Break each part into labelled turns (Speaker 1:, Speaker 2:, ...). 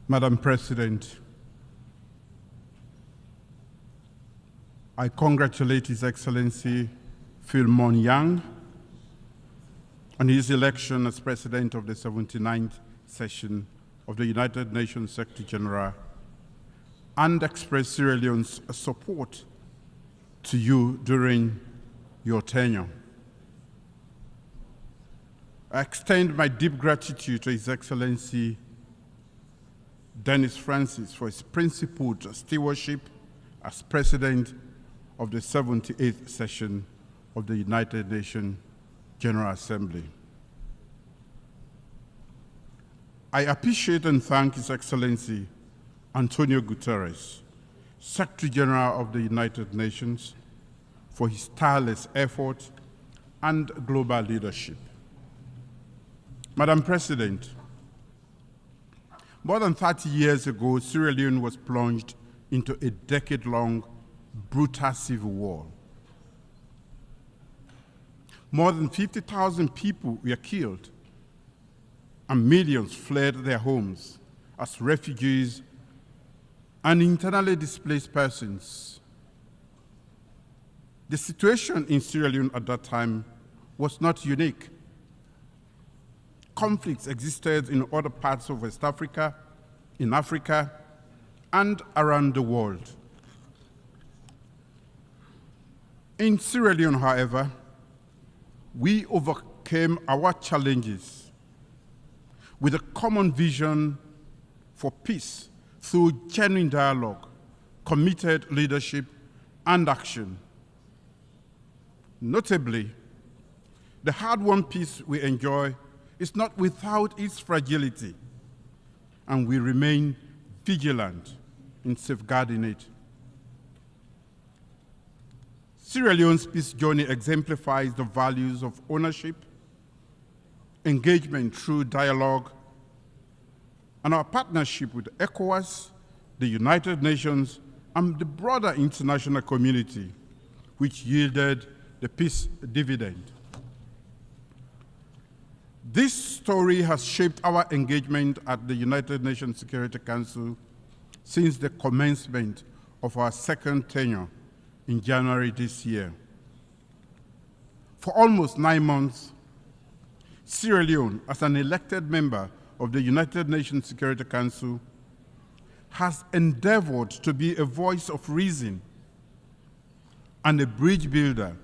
Speaker 1: Madam President, I congratulate His Excellency Philemon Yang on his election as President of the 79th session of the United Nations Secretary General and express Sierra Leone's support to you during your tenure. I extend my deep gratitude to His Excellency Dennis Francis for his principled stewardship as President of the 78th session of the United Nations General Assembly. I appreciate and thank His Excellency Antonio Guterres, Secretary General of the United Nations, for his tireless effort and global leadership. Madam President, more than 30 years ago, Sierra Leone was plunged into a decade-long brutal civil war. More than 50,000 people were killed, and millions fled their homes as refugees and internally displaced persons. The situation in Sierra Leone at that time was not unique. Conflicts existed in other parts of West Africa, in Africa, and around the world. In Sierra Leone, however, we overcame our challenges with a common vision for peace through genuine dialogue, committed leadership, and action. Notably, the hard-won peace we enjoy is not without its fragility, and we remain vigilant in safeguarding it. Sierra Leone's peace journey exemplifies the values of ownership, engagement through dialogue, and our partnership with ECOWAS, the United Nations, and the broader international community, which yielded the peace dividend. This story has shaped our engagement at the United Nations Security Council since the commencement of our second tenure in January this year. For almost 9 months, Sierra Leone, as an elected member of the United Nations Security Council, has endeavored to be a voice of reason and a bridge builder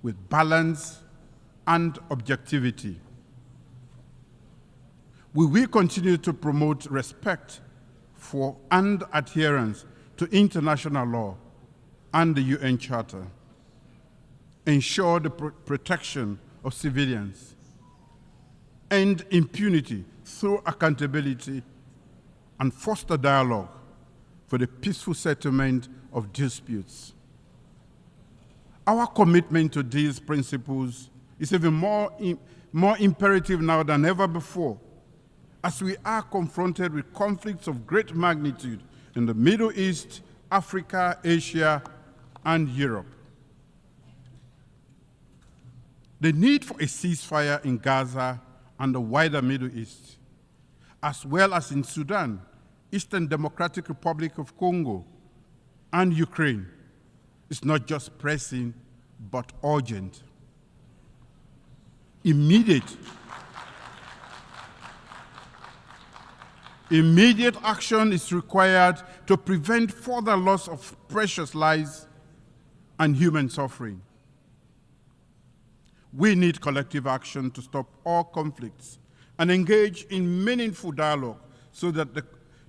Speaker 1: with balance and objectivity. We will continue to promote respect for and adherence to international law and the UN Charter, ensure the protection of civilians, end impunity through accountability, and foster dialogue for the peaceful settlement of disputes. Our commitment to these principles is even more imperative now than ever before, as we are confronted with conflicts of great magnitude in the Middle East, Africa, Asia, and Europe. The need for a ceasefire in Gaza and the wider Middle East, as well as in Sudan, Eastern Democratic Republic of Congo, and Ukraine, is not just pressing, but urgent. Immediate action is required to prevent further loss of precious lives and human suffering. We need collective action to stop all conflicts and engage in meaningful dialogue so that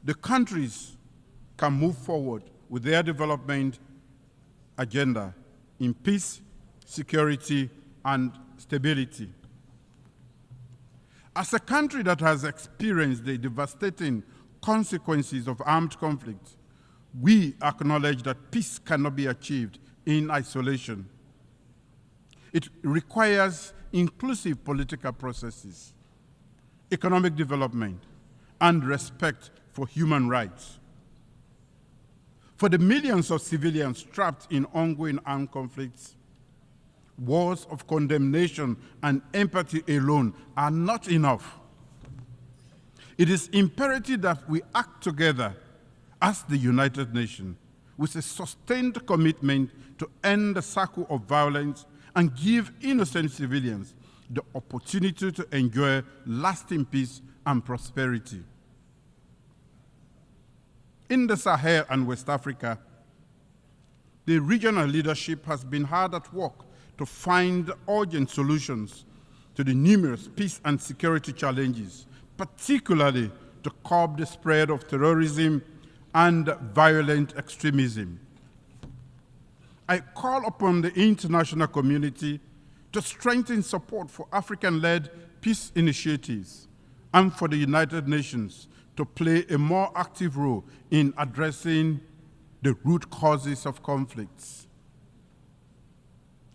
Speaker 1: the countries can move forward with their development agenda in peace, security, and stability. As a country that has experienced the devastating consequences of armed conflict, we acknowledge that peace cannot be achieved in isolation. It requires inclusive political processes, economic development, and respect for human rights. For the millions of civilians trapped in ongoing armed conflicts, words of condemnation and empathy alone are not enough. It is imperative that we act together as the United Nations with a sustained commitment to end the cycle of violence and give innocent civilians the opportunity to enjoy lasting peace and prosperity. In the Sahel and West Africa, the regional leadership has been hard at work to find urgent solutions to the numerous peace and security challenges, particularly to curb the spread of terrorism and violent extremism. I call upon the international community to strengthen support for African-led peace initiatives and for the United Nations to play a more active role in addressing the root causes of conflicts.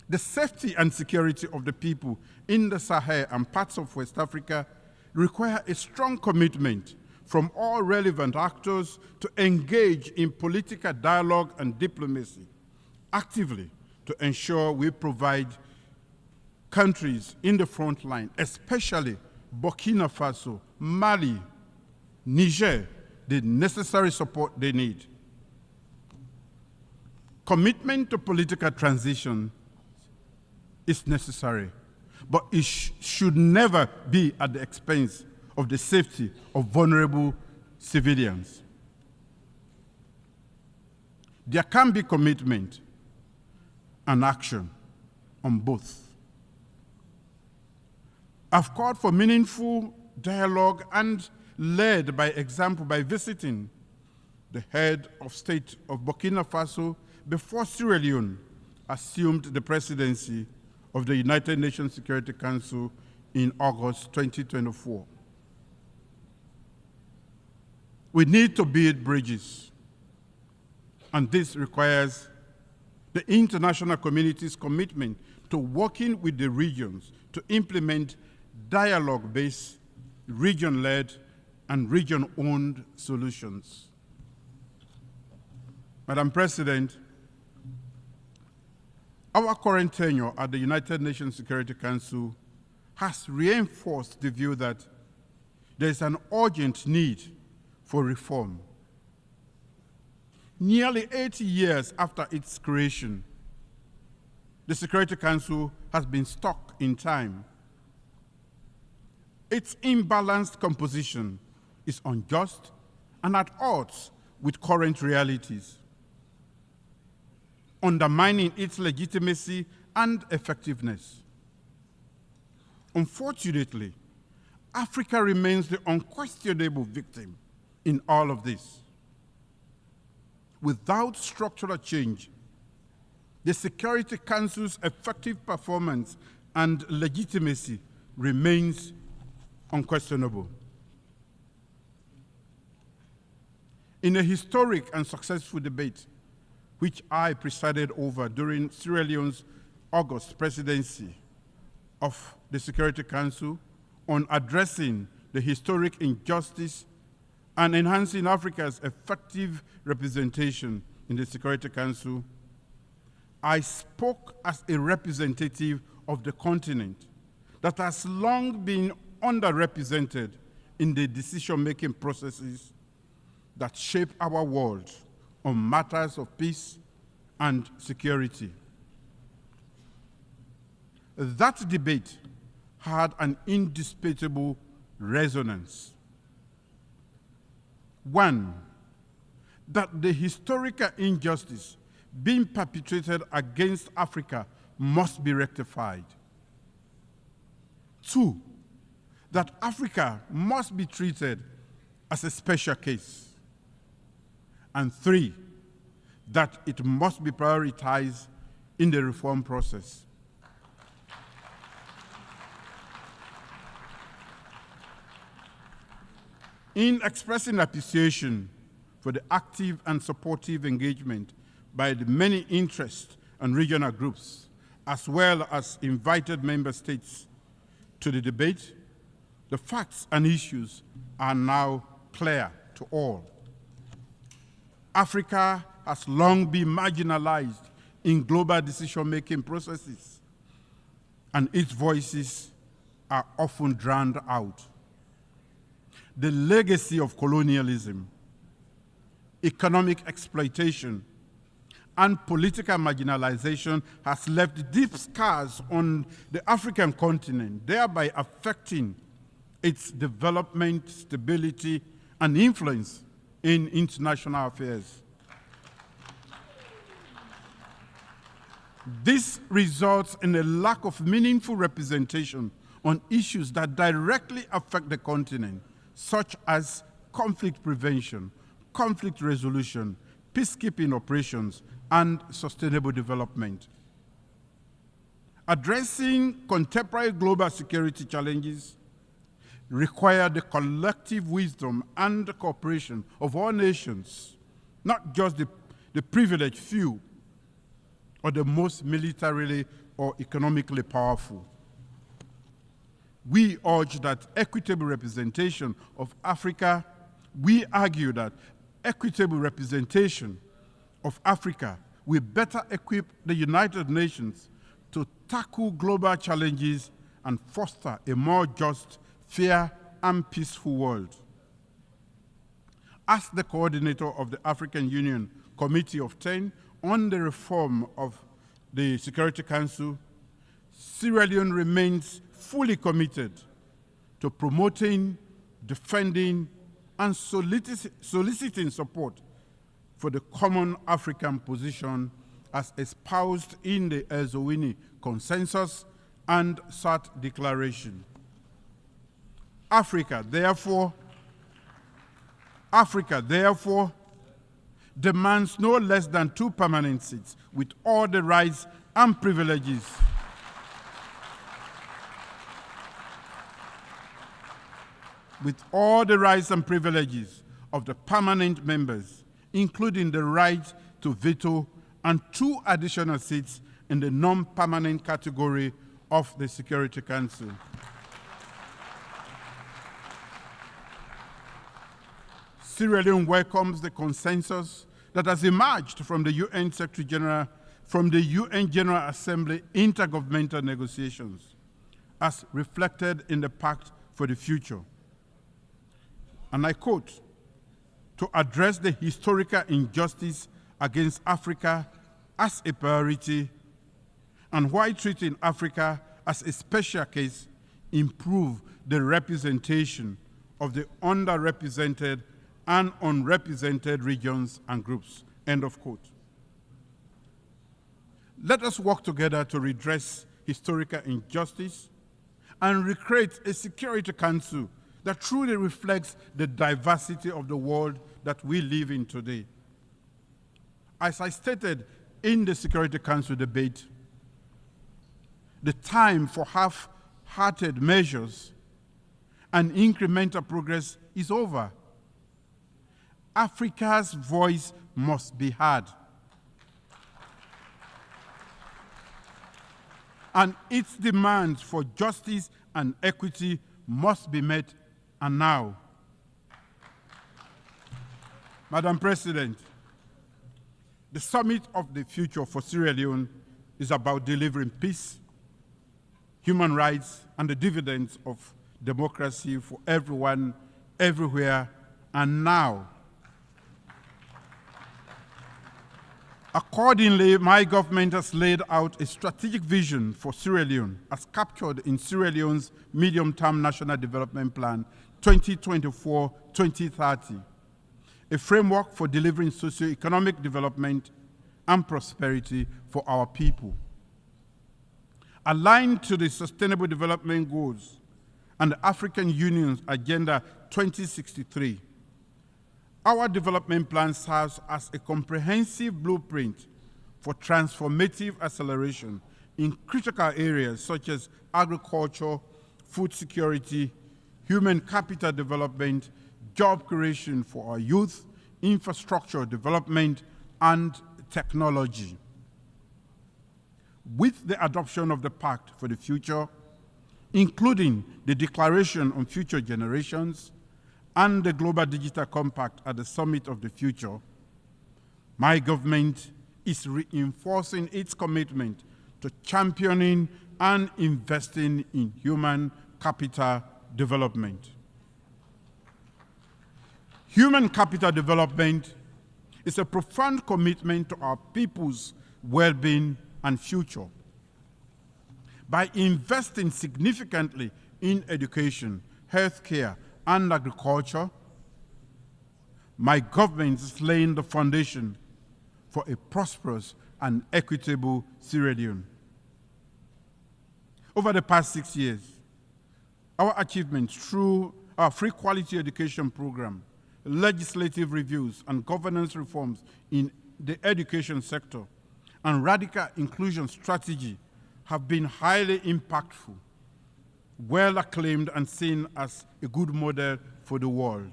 Speaker 1: The safety and security of the people in the Sahel and parts of West Africa require a strong commitment from all relevant actors to engage in political dialogue and diplomacy actively to ensure we provide countries in the front line, especially Burkina Faso, Mali, Niger, the necessary support they need. Commitment to political transition is necessary, but it should never be at the expense of the safety of vulnerable civilians. There can be commitment and action on both. I've called for meaningful dialogue and led by example by visiting the head of state of Burkina Faso before Sierra Leone assumed the presidency of the United Nations Security Council in August 2024. We need to build bridges, and this requires the international community's commitment to working with the regions to implement dialogue-based, region-led, and region-owned solutions. Madam President, our current tenure at the United Nations Security Council has reinforced the view that there is an urgent need for reform. Nearly 80 years after its creation, the Security Council has been stuck in time. Its imbalanced composition is unjust and at odds with current realities, undermining its legitimacy and effectiveness. Unfortunately, Africa remains the unquestionable victim in all of this. Without structural change, the Security Council's effective performance and legitimacy remains unquestionable. In a historic and successful debate, which I presided over during Sierra Leone's August presidency of the Security Council on addressing the historic injustice and enhancing Africa's effective representation in the Security Council, I spoke as a representative of the continent that has long been underrepresented in the decision-making processes that shape our world on matters of peace and security. That debate had an indisputable resonance. One, that the historical injustice being perpetrated against Africa must be rectified. Two, that Africa must be treated as a special case. And three, that it must be prioritized in the reform process. In expressing appreciation for the active and supportive engagement by the many interest and regional groups, as well as invited member states to the debate, the facts and issues are now clear to all. Africa has long been marginalized in global decision-making processes, and its voices are often drowned out. the legacy of colonialism, economic exploitation, and political marginalization has left deep scars on the African continent, thereby affecting its development, stability, and influence in international affairs. This results in a lack of meaningful representation on issues that directly affect the continent, such as conflict prevention, conflict resolution, peacekeeping operations, and sustainable development. Addressing contemporary global security challenges require the collective wisdom and cooperation of all nations, not just the privileged few or the most militarily or economically powerful. We urge that equitable representation of Africa, we argue that equitable representation of Africa will better equip the United Nations to tackle global challenges and foster a more just, fair, and peaceful world. As the coordinator of the African Union Committee of 10 on the reform of the Security Council, Sierra Leone remains fully committed to promoting, defending, and soliciting support for the common African position as espoused in the Ezowini Consensus and SAT Declaration. Africa, therefore, demands no less than 2 permanent seats with all the rights and privileges of the permanent members, including the right to veto and 2 additional seats in the non-permanent category of the Security Council. Sierra Leone welcomes the consensus that has emerged from the UN Secretary-General, from the UN General Assembly intergovernmental negotiations, as reflected in the Pact for the Future. And I quote, "To address the historical injustice against Africa as a priority, and while treating Africa as a special case, improve the representation of the underrepresented and unrepresented regions and groups," end of quote. Let us work together to redress historical injustice and recreate a Security Council that truly reflects the diversity of the world that we live in today. As I stated in the Security Council debate, the time for half-hearted measures and incremental progress is over. Africa's voice must be heard, and its demands for justice and equity must be met, and now. Madam President, the Summit of the Future for Sierra Leone is about delivering peace, human rights, and the dividends of democracy for everyone, everywhere, and now. Accordingly, my government has laid out a strategic vision for Sierra Leone as captured in Sierra Leone's Medium-Term National Development Plan 2024-2030, a framework for delivering socio-economic development and prosperity for our people. Aligned to the Sustainable Development Goals and the African Union's Agenda 2063, our development plan serves as a comprehensive blueprint for transformative acceleration in critical areas such as agriculture, food security, human capital development, job creation for our youth, infrastructure development, and technology. With the adoption of the Pact for the Future, including the Declaration on Future Generations and the Global Digital Compact at the Summit of the Future, my government is reinforcing its commitment to championing and investing in human capital development. Human capital development is a profound commitment to our people's well-being and future. By investing significantly in education, healthcare, and agriculture, my government is laying the foundation for a prosperous and equitable Sierra Leone. Over the past 6 years, our achievements through our free quality education program, legislative reviews, and governance reforms in the education sector, and radical inclusion strategy have been highly impactful, well acclaimed, and seen as a good model for the world.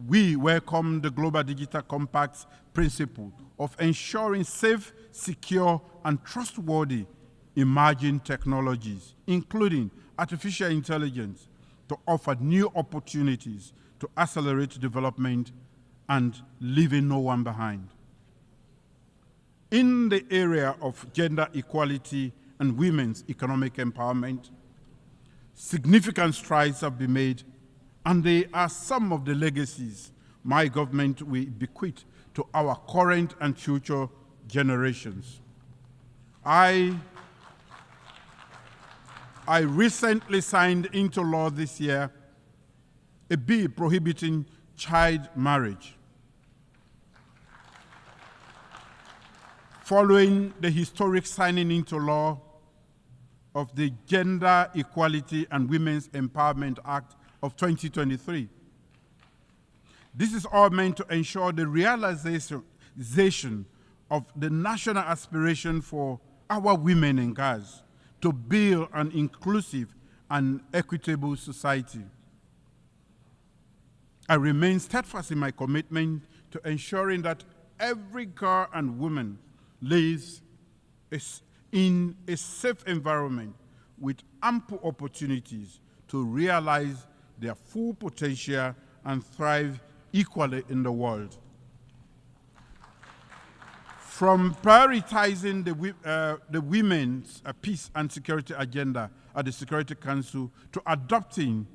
Speaker 1: We welcome the Global Digital Compact's principle of ensuring safe, secure, and trustworthy emerging technologies, including artificial intelligence, to offer new opportunities to accelerate development and leaving no one behind. In the area of gender equality and women's economic empowerment, significant strides have been made, and they are some of the legacies my government will bequeath to our current and future generations. I recently signed into law this year a bill prohibiting child marriage. Following the historic signing into law of the Gender Equality and Women's Empowerment Act of 2023. This is all meant to ensure the realization of the national aspiration for our women and girls to build an inclusive and equitable society. I remain steadfast in my commitment to ensuring that every girl and woman lives in a safe environment with ample opportunities to realize their full potential and thrive equally in the world. From prioritizing the women's peace and security agenda at the Security Council to adoption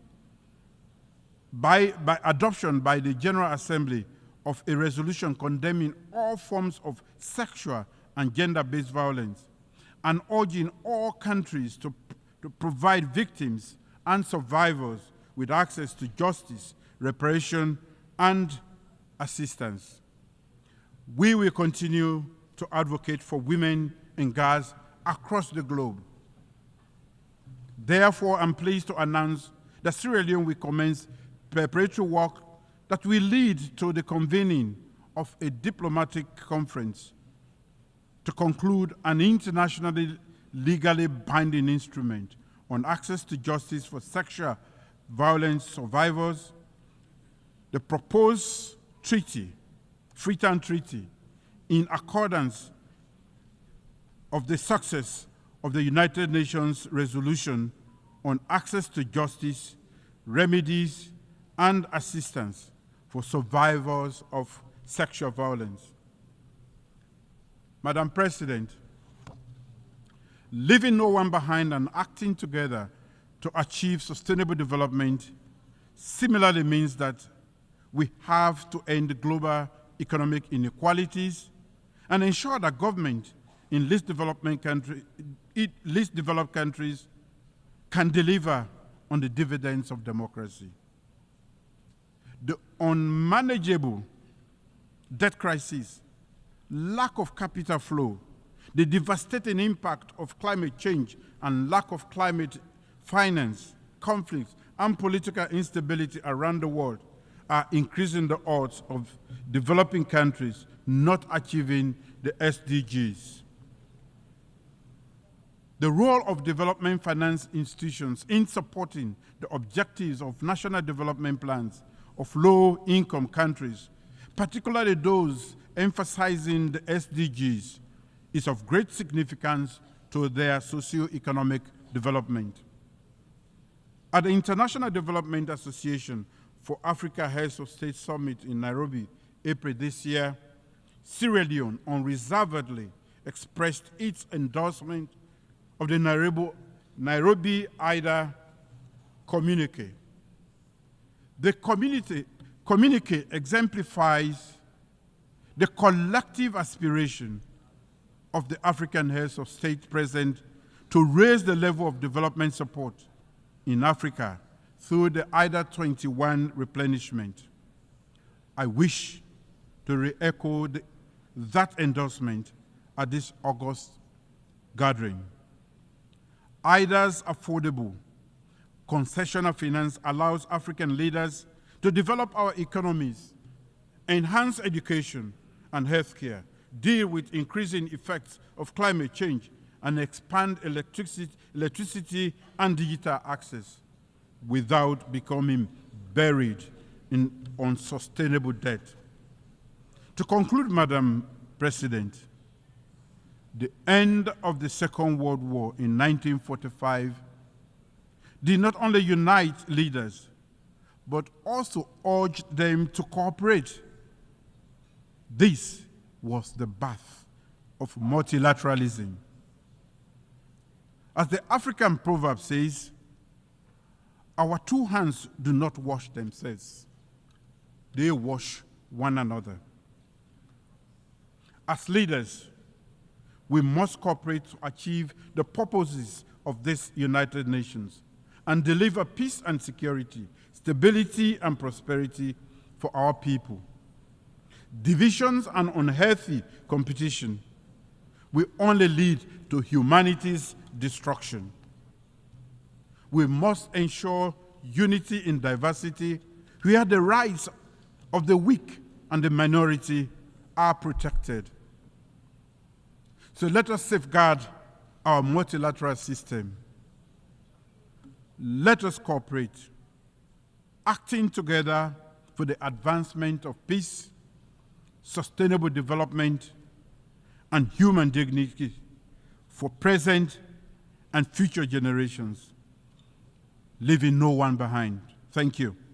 Speaker 1: by the General Assembly of a resolution condemning all forms of sexual and gender-based violence, and urging all countries to provide victims and survivors with access to justice, reparation, and assistance. We will continue to advocate for women and girls across the globe. Therefore, I'm pleased to announce that Sierra Leone will commence preparatory work that will lead to the convening of a diplomatic conference to conclude an internationally legally binding instrument on access to justice for sexual violence survivors. The proposed treaty, Freetown Treaty, in accordance of the success of the United Nations resolution on access to justice, remedies, and assistance for survivors of sexual violence. Madam President, leaving no one behind and acting together to achieve sustainable development similarly means that we have to end global economic inequalities and ensure that government in least developed countries can deliver on the dividends of democracy. The unmanageable debt crisis, lack of capital flow, the devastating impact of climate change and lack of climate finance, conflicts, and political instability around the world are increasing the odds of developing countries not achieving the SDGs. The role of development finance institutions in supporting the objectives of national development plans of low-income countries, particularly those emphasizing the SDGs, is of great significance to their socio-economic development. At the International Development Association for Africa Heads of State Summit in Nairobi, April this year, Sierra Leone unreservedly expressed its endorsement of the Nairobi IDA communique. The communique exemplifies the collective aspiration of the African heads of state present to raise the level of development support in Africa through the IDA 21 replenishment. I wish to re-echo that endorsement at this August gathering. IDA's affordable concessional finance allows African leaders to develop our economies, enhance education and healthcare, deal with increasing effects of climate change, and expand electricity and digital access without becoming buried in unsustainable debt. To conclude, Madam President, the end of the Second World War in 1945 did not only unite leaders, but also urged them to cooperate. This was the birth of multilateralism. As the African proverb says, our two hands do not wash themselves. They wash one another. As leaders, we must cooperate to achieve the purposes of this United Nations and deliver peace and security, stability and prosperity for our people. Divisions and unhealthy competition will only lead to humanity's destruction. We must ensure unity in diversity, where the rights of the weak and the minority are protected. So let us safeguard our multilateral system. Let us cooperate, acting together for the advancement of peace, sustainable development, and human dignity for present and future generations, leaving no one behind. Thank you.